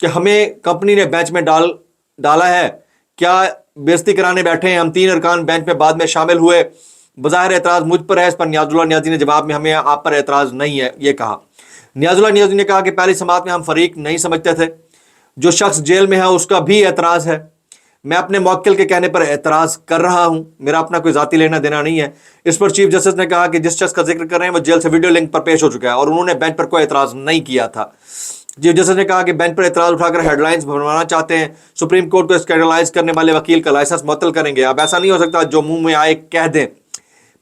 کہ ہمیں کمپنی نے بینچ میں ڈالا ہے, کیا بےزتی کرانے بیٹھے ہیں. ہم 3 ارکان بینچ میں بعد میں شامل ہوئے, بظاہر اعتراض مجھ پر ہے. اس پر نیاز اللہ نیازی نے جواب میں ہمیں آپ پر اعتراض نہیں ہے یہ کہا. نیاز اللہ نیازی نے کہا کہ پہلی سماعت میں ہم فریق نہیں سمجھتے تھے, جو شخص جیل میں ہے اس کا بھی اعتراض ہے. میں اپنے موکل کے کہنے پر اعتراض کر رہا ہوں, میرا اپنا کوئی ذاتی لینا دینا نہیں ہے. اس پر چیف جسٹس نے کہا کہ جس شخص کا ذکر کر رہے ہیں وہ جیل سے ویڈیو لنک پر پیش ہو چکا ہے اور انہوں نے بینچ پر کوئی اعتراض نہیں کیا تھا. چیف جسٹس نے کہا کہ بینچ پر اعتراض اٹھا کر ہیڈ لائنز بنوانا چاہتے ہیں, سپریم کورٹ کو اسکینڈلائز کرنے والے وکیل کا لائسنس معطل کریں گے. اب ایسا نہیں ہو سکتا جو منہ میں آئے کہہ دیں,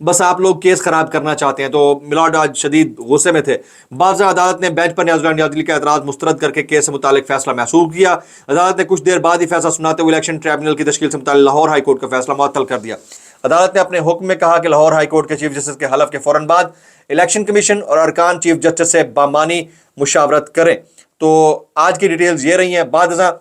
بس آپ لوگ کیس خراب کرنا چاہتے ہیں. تو ملاڈ آج شدید غصے میں تھے. بعض عدالت نے بینچ پر نیاز اللہ نیازی کا اعتراض مسترد کر کے کیس سے متعلق فیصلہ محسوب کیا. عدالت نے کچھ دیر بعد ہی فیصلہ سناتے ہوئے الیکشن ٹریبونل کی تشکیل سے متعلق لاہور ہائی کورٹ کا فیصلہ معطل کر دیا. عدالت نے اپنے حکم میں کہا کہ لاہور ہائی کورٹ کے چیف جسٹس کے حلف کے فوراً بعد الیکشن کمیشن اور ارکان چیف جسٹس سے بامانی مشاورت کریں. تو آج کی ڈیٹیلز یہ رہی ہیں. بعد ازاں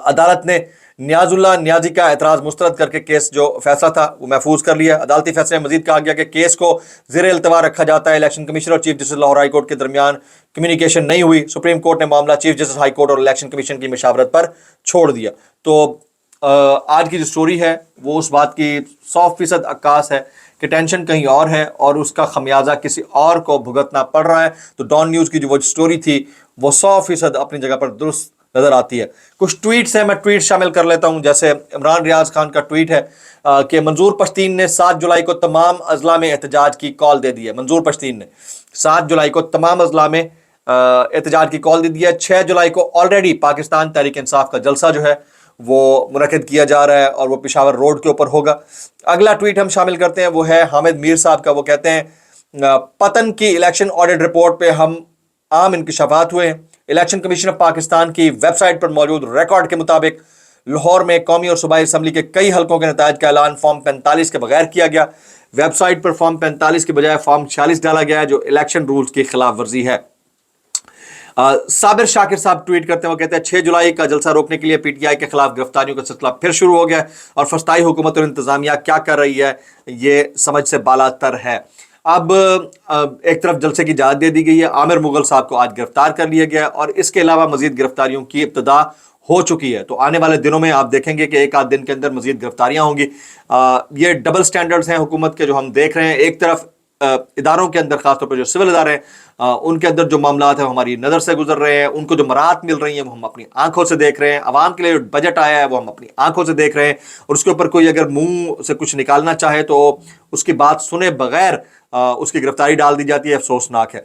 عدالت نے نیاز اللہ نیازی کا اعتراض مسترد کر کے کیس جو فیصلہ تھا وہ محفوظ کر لیا. عدالتی فیصلے میں مزید کہا گیا کہ کیس کو زیر التوا رکھا جاتا ہے. الیکشن کمیشن اور chief justice Lahore high court کے درمیان کمیونیکیشن نہیں ہوئی. سپریم کورٹ نے معاملہ چیف جسٹس ہائی کورٹ اور الیکشن کمیشن کی مشاورت پر چھوڑ دیا. تو آج کی جو سٹوری ہے وہ اس بات کی 100% عکاس ہے کہ ٹینشن کہیں اور ہے اور اس کا خمیازہ کسی اور کو بھگتنا پڑ رہا ہے. تو ڈان نیوز کی جو وہ سٹوری تھی وہ 100% اپنی جگہ پر درست نظر آتی ہے. کچھ ٹویٹس ہیں, میں ٹویٹ شامل کر لیتا ہوں. جیسے عمران ریاض خان کا ٹویٹ ہے کہ منظور پشتین نے 7 جولائی کو تمام اضلاع میں احتجاج کی کال دے دی ہے. منظور پشتین نے 7 جولائی کو تمام اضلاع میں احتجاج کی کال دے دی ہے. 6 جولائی کو آلریڈی پاکستان تحریک انصاف کا جلسہ جو ہے وہ منعقد کیا جا رہا ہے اور وہ پشاور روڈ کے اوپر ہوگا. اگلا ٹویٹ ہم شامل کرتے ہیں وہ ہے حامد میر صاحب کا. وہ کہتے ہیں پتن کی الیکشن آڈٹ رپورٹ پہ ہم عام انکشافات ہوئے ہیں. الیکشن کمیشن آف پاکستان کی ویب سائٹ پر موجود ریکارڈ کے مطابق لاہور میں قومی اور صوبائی اسمبلی کے کئی حلقوں کے نتائج کا اعلان فارم 45 کے بغیر کیا گیا. ویب سائٹ پر فارم 45 کے بجائے فارم 46 ڈالا گیا ہے جو الیکشن رولز کی خلاف ورزی ہے. صابر شاکر صاحب ٹویٹ کرتے ہیں, وہ کہتے ہیں 6 جولائی کا جلسہ روکنے کے لیے پی ٹی آئی کے خلاف گرفتاریوں کا سلسلہ پھر شروع ہو گیا اور فسطائی حکومت اور انتظامیہ کیا کر رہی ہے یہ سمجھ سے بالا تر ہے. اب ایک طرف جلسے کی اجازت دے دی گئی ہے, عامر مغل صاحب کو آج گرفتار کر لیا گیا اور اس کے علاوہ مزید گرفتاریوں کی ابتدا ہو چکی ہے. تو آنے والے دنوں میں آپ دیکھیں گے کہ ایک آدھ دن کے اندر مزید گرفتاریاں ہوں گی. یہ ڈبل سٹینڈرڈز ہیں حکومت کے جو ہم دیکھ رہے ہیں. ایک طرف اداروں کے اندر خاص طور پر جو سول ادارے ہیں ان کے اندر جو معاملات ہیں وہ ہماری نظر سے گزر رہے ہیں, ان کو جو مراحت مل رہی ہیں وہ ہم اپنی آنکھوں سے دیکھ رہے ہیں. عوام کے لیے جو بجٹ آیا ہے وہ ہم اپنی آنکھوں سے دیکھ رہے ہیں اور اس کے اوپر کوئی اگر منہ سے کچھ نکالنا چاہے تو اس کی بات سنے بغیر اس کی گرفتاری ڈال دی جاتی ہے. افسوسناک ہے.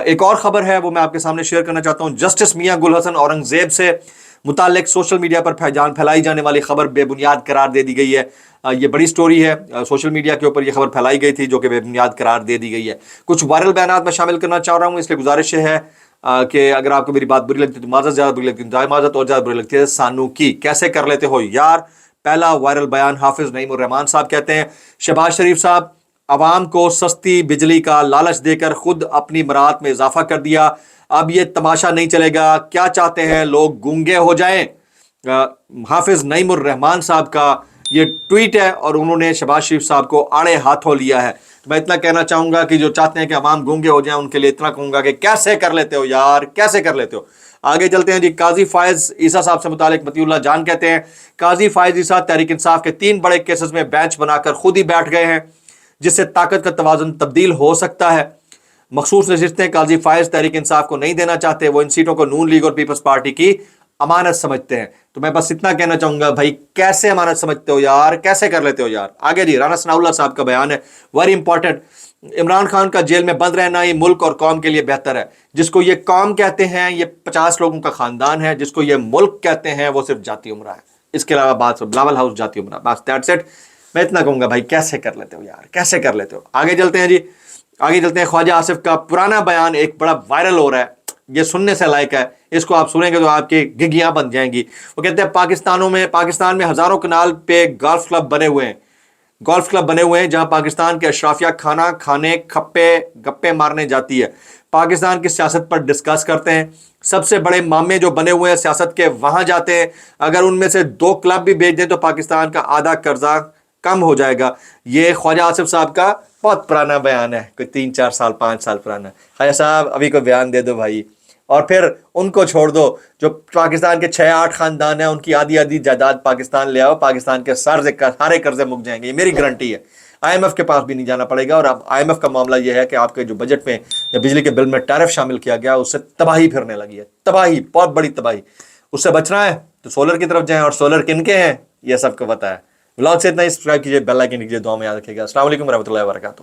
ایک اور خبر ہے وہ میں آپ کے سامنے شیئر کرنا چاہتا ہوں. جسٹس میاں گل حسن اورنگزیب سے متعلق سوشل میڈیا پر پھیلائی جانے والی خبر بے بنیاد قرار دے دی گئی ہے. یہ بڑی سٹوری ہے, سوشل میڈیا کے اوپر یہ خبر پھیلائی گئی تھی جو کہ بے بنیاد قرار دے دی گئی ہے. کچھ وائرل بیانات میں شامل کرنا چاہ رہا ہوں, اس لیے گزارش ہے کہ اگر آپ کو میری بات بری لگتی ہے تو معذرت, زیادہ بری لگتی ہے معذرت, اور زیادہ بری لگتی ہے سانو کی. کیسے کر لیتے ہو یار. پہلا وائرل بیان حافظ نعیم الرحمان صاحب کہتے ہیں شہباز شریف صاحب عوام کو سستی بجلی کا لالچ دے کر خود اپنی مراعات میں اضافہ کر دیا, اب یہ تماشا نہیں چلے گا, کیا چاہتے ہیں لوگ گونگے ہو جائیں. حافظ نعیم الرحمان صاحب کا یہ ٹویٹ ہے اور انہوں نے شہباز شریف صاحب کو آڑے ہاتھوں لیا ہے. میں اتنا کہنا چاہوں گا کہ جو چاہتے ہیں کہ عوام گونگے ہو جائیں ان کے لیے اتنا کہوں گا کہ کیسے کر لیتے ہو یار, کیسے کر لیتے ہو. آگے چلتے ہیں جی. قاضی فائز عیسیٰ صاحب سے متعلق مطیع اللہ جان کہتے ہیں قاضی فائز عیسیٰ تحریک انصاف کے 3 بڑے کیسز میں بینچ بنا کر خود ہی بیٹھ گئے ہیں جس سے طاقت کا توازن تبدیل ہو سکتا ہے. مخصوص نشستیں قاضی فائز تحریک انصاف کو نہیں دینا چاہتے, وہ ان سیٹوں کو نون لیگ اور پیپلز پارٹی کی امانت سمجھتے ہیں. تو میں بس اتنا کہنا چاہوں گا بھائی کیسے امانت سمجھتے ہو یار, کیسے کر لیتے ہو یار. آگے جی رانا ثناء اللہ صاحب کا بیان ہے ویری امپورٹنٹ. عمران خان کا جیل میں بند رہنا ہی ملک اور قوم کے لیے بہتر ہے. جس کو یہ قوم کہتے ہیں یہ 50 لوگوں کا خاندان ہے, جس کو یہ ملک کہتے ہیں وہ صرف جاتی عمرہ ہے. اس کے علاوہ بات بلاول ہاؤس جاتی عمرہ, بس دیٹس اٹ. میں اتنا کہوں گا بھائی کیسے کر لیتے ہو یار, کیسے کر لیتے ہو. آگے چلتے ہیں جی. آگے چلتے ہیں. خواجہ آصف کا پرانا بیان ایک بڑا وائرل ہو رہا ہے, یہ سننے سے لائق ہے. اس کو آپ سنیں گے تو آپ کی گگیاں بن جائیں گی. وہ کہتے ہیں پاکستان میں ہزاروں کنال پہ گولف کلب بنے ہوئے ہیں جہاں پاکستان کے اشرافیہ کھانا کھانے کھپے گپے مارنے جاتی ہے, پاکستان کی سیاست پر ڈسکس کرتے ہیں. سب سے بڑے مامے جو بنے ہوئے ہیں سیاست کے وہاں جاتے ہیں. اگر ان میں سے 2 کلب بھی بھیج دیں تو پاکستان کا آدھا قرضہ کم ہو جائے گا. یہ خواجہ آصف صاحب کا بہت پرانا بیان ہے, کوئی 3-4 سال 5 سال پرانا. خواجہ صاحب ابھی کوئی بیان دے دو بھائی, اور پھر ان کو چھوڑ دو جو پاکستان کے 6-8 خاندان ہیں، ان کی آدھی آدھی جائیداد پاکستان لے آؤ، پاکستان کے سارے قرضے مک جائیں گے، یہ میری گارنٹی ہے۔ آئی ایم ایف کے پاس بھی نہیں جانا پڑے گا۔ اور اب آئی ایم ایف کا معاملہ یہ ہے کہ آپ کے جو بجٹ میں یا بجلی کے بل میں ٹیرف شامل کیا گیا، اس سے تباہی پھرنے لگی ہے، تباہی، بہت بڑی تباہی۔ اس سے بچنا ہے تو سولر کی طرف جائیں، اور سولر کن کے ہیں یہ سب کو پتہ ہے۔ ولاگ سے اتنا ہی، سبسکرائب کیجیے، بیل آئکن کیجیے، دعا میں یاد رکھیے گا۔ السلام علیکم ورحمۃ اللہ وبرکاتہ۔